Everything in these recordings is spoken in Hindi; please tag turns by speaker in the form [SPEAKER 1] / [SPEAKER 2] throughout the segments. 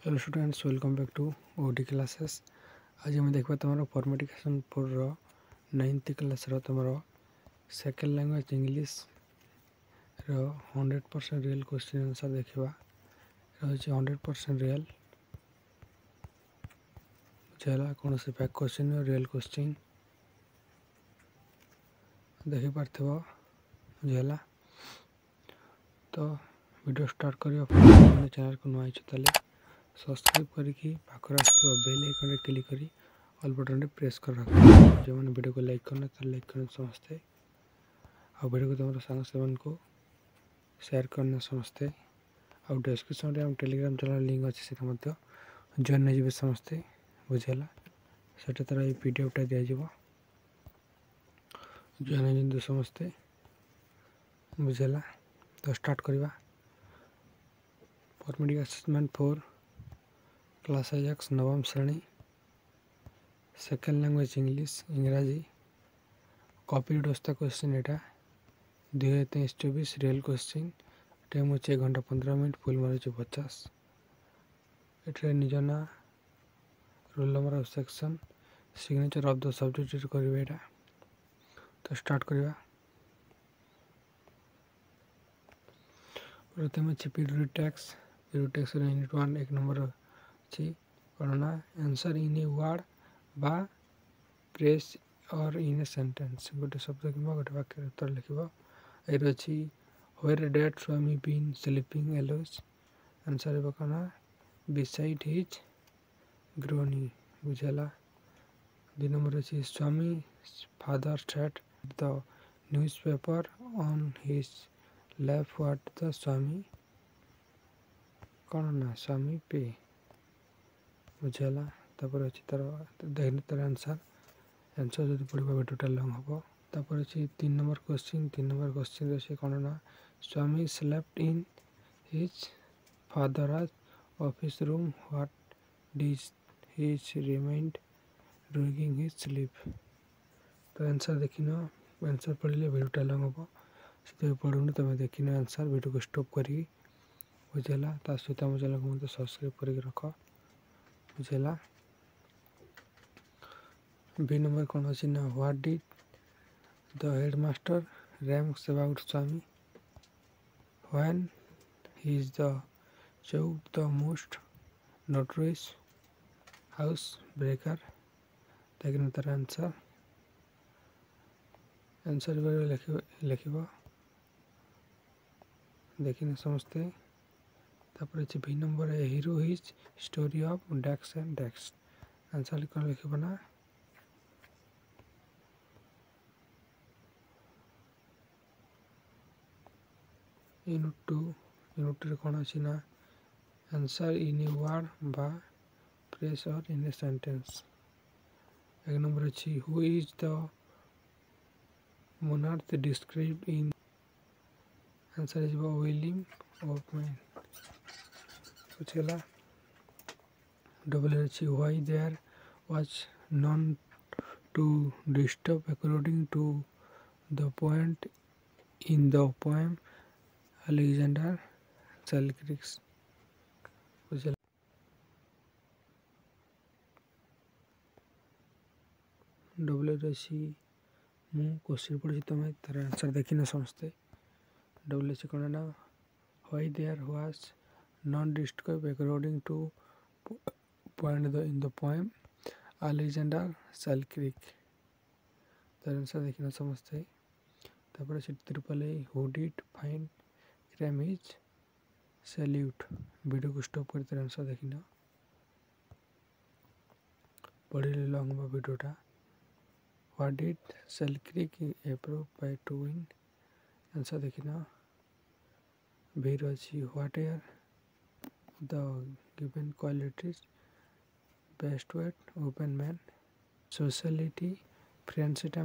[SPEAKER 1] Hello students, welcome back to OD classes. आज आम देखा तुम फॉर्मेटिकेशन 4 9th क्लास तुम second language English 100% real question answer देखा रही 100% रियल बुझेगा कौन से फैक्ट क्वेश्चन रियल क्वेश्चन देखी पार्थ बुझेगा। तो वीडियो स्टार्ट कर चैनल को नुआ ताले सब्सक्राइब करके पाखर बेल आइकन क्लिक कर ऑल बटन प्रेस कर रख जो मैंने वीडियो को लाइक करना लाइक करना समझते आ वीडियो को तुम सांग से को शेयर करना समझते आ डिस्क्रिप्शन में टेलीग्राम चैनल लिंक अच्छे से जॉइन हो समझते बुझेगा से तार ये पीडीएफटा दिज्व जॉइन हो समझते बुझेगा। तो स्टार्ट करवा फॉर्मेटिक असेसमेंट 4 क्लास आइजैक्स नवम श्रेणी सेकेंड लैंग्वेज इंग्लिश इंग्राजी कॉपी अवस्था क्वेश्चन यहाँ 2023-24 रियल क्वेश्चन टाइम हो 1 घंटा 15 मिनट फुल मार्क 50 ये निज ना roll number of section signature of the subject करवा। तो स्टार्ट करवा प्रथम अच्छे पीरियड टैक्स यूनिट 1 एक नंबर अच्छी कौन ना आंसर इन ए वर्ड बा प्रेस और इन ए सेंटेंस गोटे शब्द कि गोटे वाक्य उत्तर लिख ये अच्छी where did Swami been sleeping alone answer कौन बिसाइड हिज ग्रोनी बुझेगा। 2 नंबर अच्छी Swami father set the newspaper on his lap what the Swami कौन ना स्वामी पे बुझेगा। तापर अच्छी तार देखने तार आंसर आंसर जो पढ़ा वीडियोटा लंग हम। तापर अच्छी 3 नंबर क्वेश्चन अच्छे कौन ना Swami slept in his father office room what did his remind during his sleep. तो आंसर देखी न आंसर पढ़ले वीडियोटा लंग हम से पढ़ुन तुम देखी न आंसर वीडियो को स्टॉप करी बुझेगा। ता सहित आम चैनल को सब्सक्राइब करके रख बुझेगा। बी नंबर कौन अच्छी ना what did the headmaster rams about Swami when he is the chalk the most notorious house breaker देखने तार आंसर लिख देखने समझते। तापर अच्छे बी नंबर है hero his story of Dex and Dex answer कौन लिख ना यूनिट 2 कौन अच्छी ना आंसर इन ए वर्ड बा प्रेस और इन ए सेंटेंस। 1 नंबर अच्छी who is the monarch described in answer is William of man बुझेगा। डबल अच्छी why there was none to disturb according to the point in the poem Alexander Selkirk's बुझेगा। डबल अच्छी मु क्वेश्चन पढ़ी तुम तार आंसर देखी न समझते। डबल अच्छी कौन ना why there was none disturb according to point in the poem Alexander Selkirk तार आंसर देखी न समझते। तापर अच्छे triple A who did find crime is salute video को स्टॉप कर तार आंसर देखी न पढ़े लंग वीडियोटा what did Selkirk approve by to win answer देखी न भीर अच्छी what are the given qualities best wait open man sociality friendship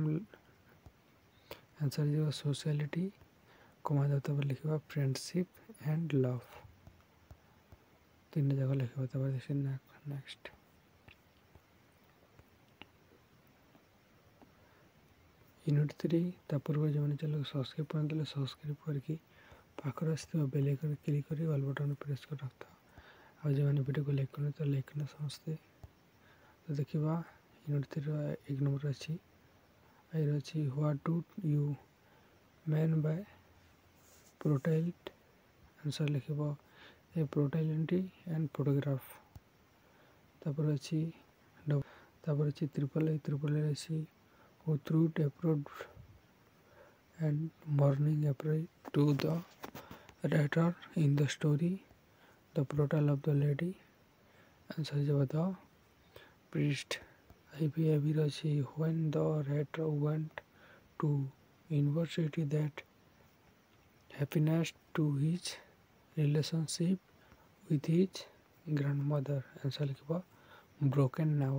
[SPEAKER 1] answer जो सोशलिटी कमा जाता है लिखा फ्रेंडशिप एंड लव 3 जगह लिखा देखिए नेक्स्ट यूनिट 3 पूर्व जो मैंने चलो सब्सक्राइब करते सब्सक्राइब करके पाखर आस बेल आइकन क्लिक कर ऑल बटन प्रेस कर रखता और जो मैंने वीडियो को लाइक करना तो लाइक करना समझते तो देखा यूनिट 3 एक नंबर अच्छी I what do you man by प्रोटाइल्ड आंसर लिखा ए प्रोटाइलिटी एंड फोटोग्राफ तापर अच्छी ट्रिपल ए अच्छी who threw approach and morning approach to the writer in the story the portal of the lady answer is the priest IB rachi when the writer went to university that happiness to his relationship with his grandmother answer लिखा broken now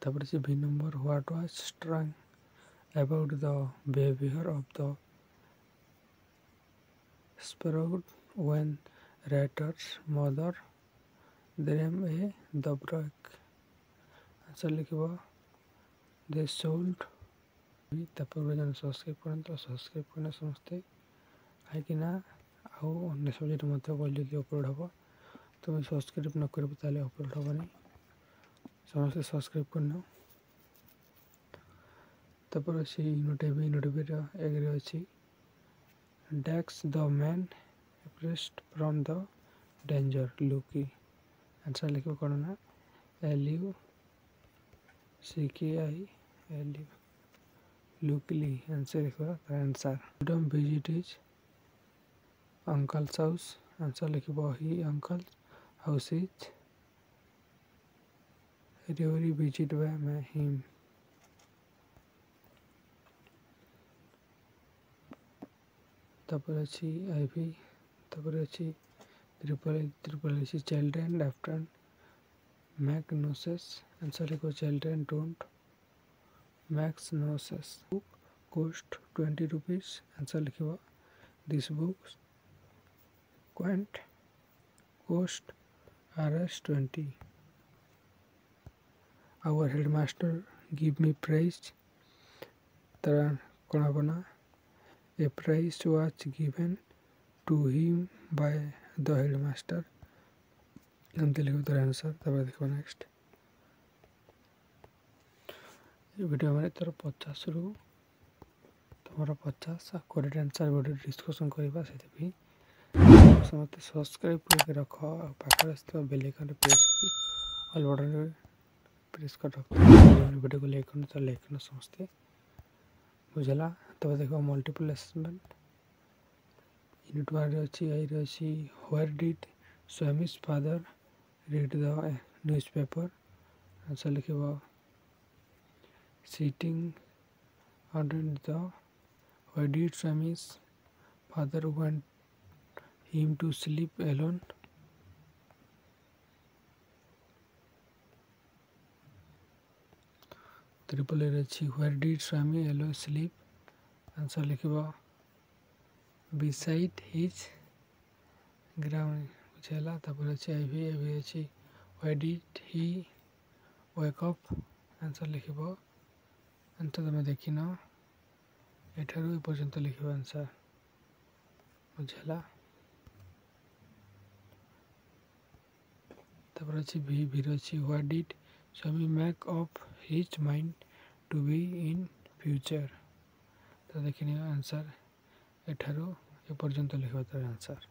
[SPEAKER 1] तापर से B number what was strong about the behaviour of the sprout when writers mother them a the break answer लिखा दे सोल्ड तापर जन सब्सक्राइब करन तो सब्सक्राइब करना समझते कहीं आउ अन्य सब्जेक्ट मत जल्दी अपलोड हम तुम सब्सक्राइब न कर अपलोड हेनी समस्ते सब्सक्राइब करना तापर अच्छी यूनिट एग्री अच्छी Dex the man pressed from the danger lucky answer लिखो कौन ना LUCKI LU लुकली आंसर लिखो आंसर डम visit is uncle's house answer लिखो he uncle house is rarely visited by him तापर अच्छी आईवी तापर अच्छी ट्रिपल अच्छी चिल्ड्रेन आफ्टर मैग्नोसिस आंसर लिखो चिल्ड्रेन डोंट मैग्नोसिस बुक कॉस्ट 20 rupees आंसर लिखो this book can't cost Rs 20 our headmaster give me praise तरा कौन बना a prize was given to him by the headmaster अंतिम लिखो तेरा आंसर तब देखो नेक्स्ट ये वीडियो हमारे तरफ 50 रु तुम्हारा 50 करेक्ट आंसर वीडियो डिस्कशन करबा से समस्त सब्सक्राइब करके रख पाखे बेल आइकन प्रेस कर ऑल बटन प्रेस कर रख वीडियो को लाइक करना तो लाइक करना समझते बुझला तब देखो मल्टीपल असेसमेंट यूनिट 1 अच्छी आई अच्छी where did Swami's father read the newspaper answer लिखो sitting under the where did Swami's father want him to sleep alone triple A अच्छी where did Swami alone sleep answer लिखो beside his ground बुझेला तापर अच्छी आई अच्छी why did he wake up answer लिखो आंसर तुम देखी न एठारु पर्यंत लिखो आंसर बुझेला तापर अच्छी भी अच्छी why did Swami make up his mind to be in future तो देखिए आंसर एठारु ए पर्यंत लिखा तार आंसर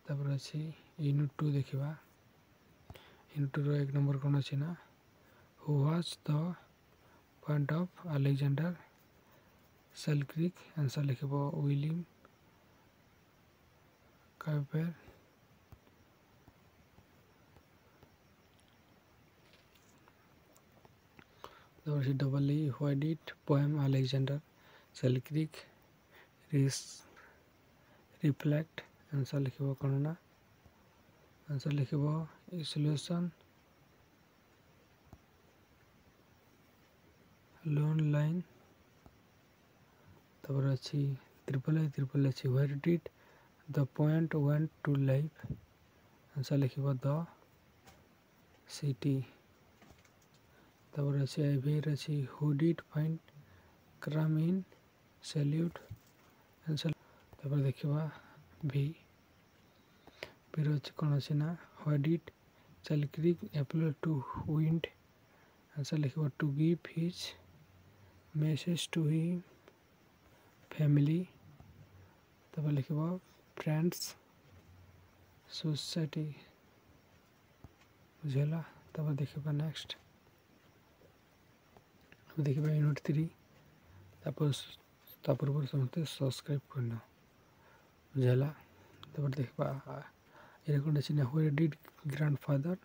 [SPEAKER 1] तापर अच्छी यूनिट 2 देखा यूनिट 2 एक नंबर कौन अच्छी ना who was the point of Alexander Selkirk answer लिखो William Cowper double E why did poem Alexander Selkirk reflect answer लिखो कौन ना आंसर लिखो सॉल्यूशन लोन लाइन तब अच्छी ट्रिपल अच्छी where did the point went to life answer लिखो द सिटी तब अच्छी आई अच्छी who did find crime in salute answer तब देखा भी फिर अच्छे कौन अच्छे ना what did Charlie Crick apply to wind answer लिखो to give his message to him family तब लिखो फ्रेंड्स सोसाइटी बुझेगा तब देखा नेक्स्ट देखा यूनिट 3 तापर समस्ते सब्सक्राइब करना बुझेगा तब देखा ये कौन अच्छी where did grandfather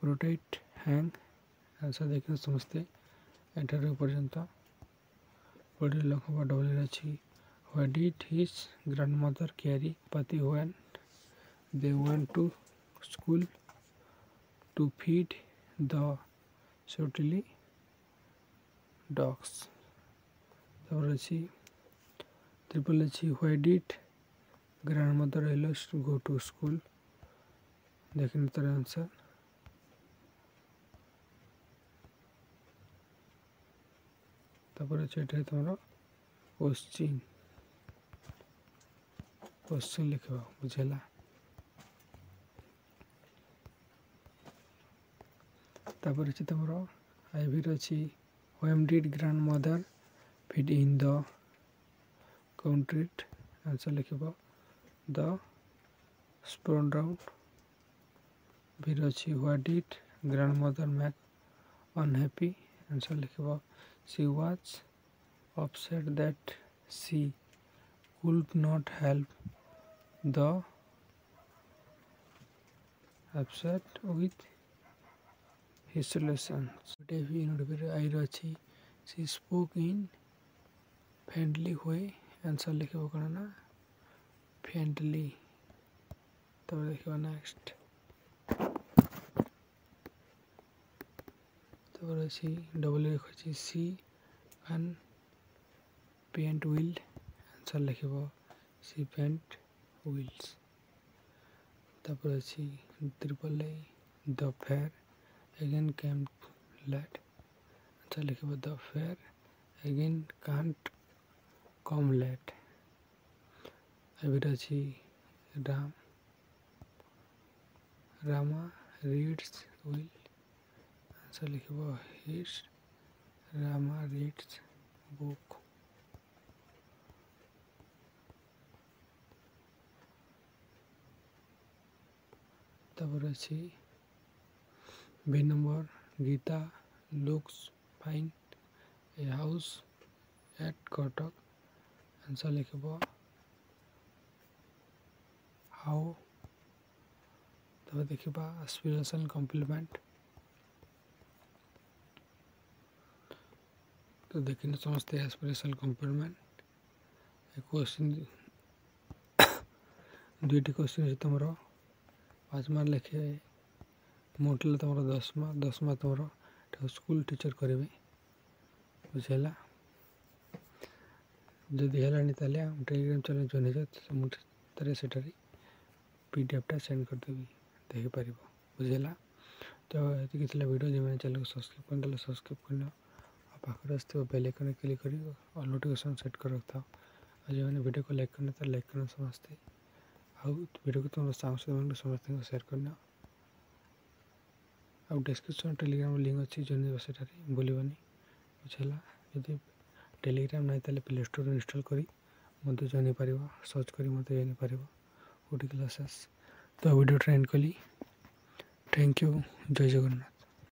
[SPEAKER 1] protect hang answer देखना समस्ते एंटर पर्यंत पढ़े लखबा डबल अच्छी what did his grandmother carry पति when they went to school to feed the shortly dogs तब अच्छी ट्रिपल अच्छी what did grandmother else go to school देखने तर आंसर तापर अच्छे तुम क्वेश्चन लिख बुझेगा तापर अच्छे तुम आईवी अच्छी when did grandmother feed in the country answer लिख द स्प्राउट फिर अच्छी what did grandmother make unhappy answer लिख she was upset that she could not help the upset with his relations. I अच्छी she spoke in friendly way answer लिखे कौन ना फ्रेंडली तब देखा नेक्स्ट तब अच्छी डबल लिखी see an paint wheel answer लिख सी पेंट व्हील्स तब अच्छी triple the fair again came late answer लिख the fair again can't come late अच्छी रामा रीड्स विल आंसर लिख हिज रामा रीड्स बुक तब अच्छी B number Gita looks fine a house at Cuttack answer लिख हाउ तब देखा एस्पिरेशन कम्प्लीमेंट तो देखने समझते एस्पिरेशन कम्प्लीमेंट क्वेश्चन दुईटी क्वेश्चन अच्छे तुम 5 मार्क लिखे मोटल तुम 10 मार्क तुम स्कूल टीचर करेंगे बुझेगा जदि है टेलीग्राम चैनल जॉइन हो से पीडीएफटा सेंड करदेवी देखिपर बुझेगा तो ये वीडियो जो चैनल को सब्सक्राइब कर सब्सक्राइब करना पाखे आस बेल आइकन क्लिक कर और नोटिफिकेशन सेट कर रखा और जो मैंने वीडियो को लाइक करना तो लाइक करना समझते आउ वीडियो को तुम समस्त को शेयर करना आउ डिस्क्रिप्शन टेलीग्राम लिंक अच्छी जॉइन से भूलनी बुझेगा जब टेलीग्राम नहीं तो प्ले स्टोर इंस्टॉल करी मत जॉइन पार सर्च करी मत जॉइन पार ओटी क्लासेस तो वीडियो ट्रेंड कली थैंक यू जय जगन्नाथ।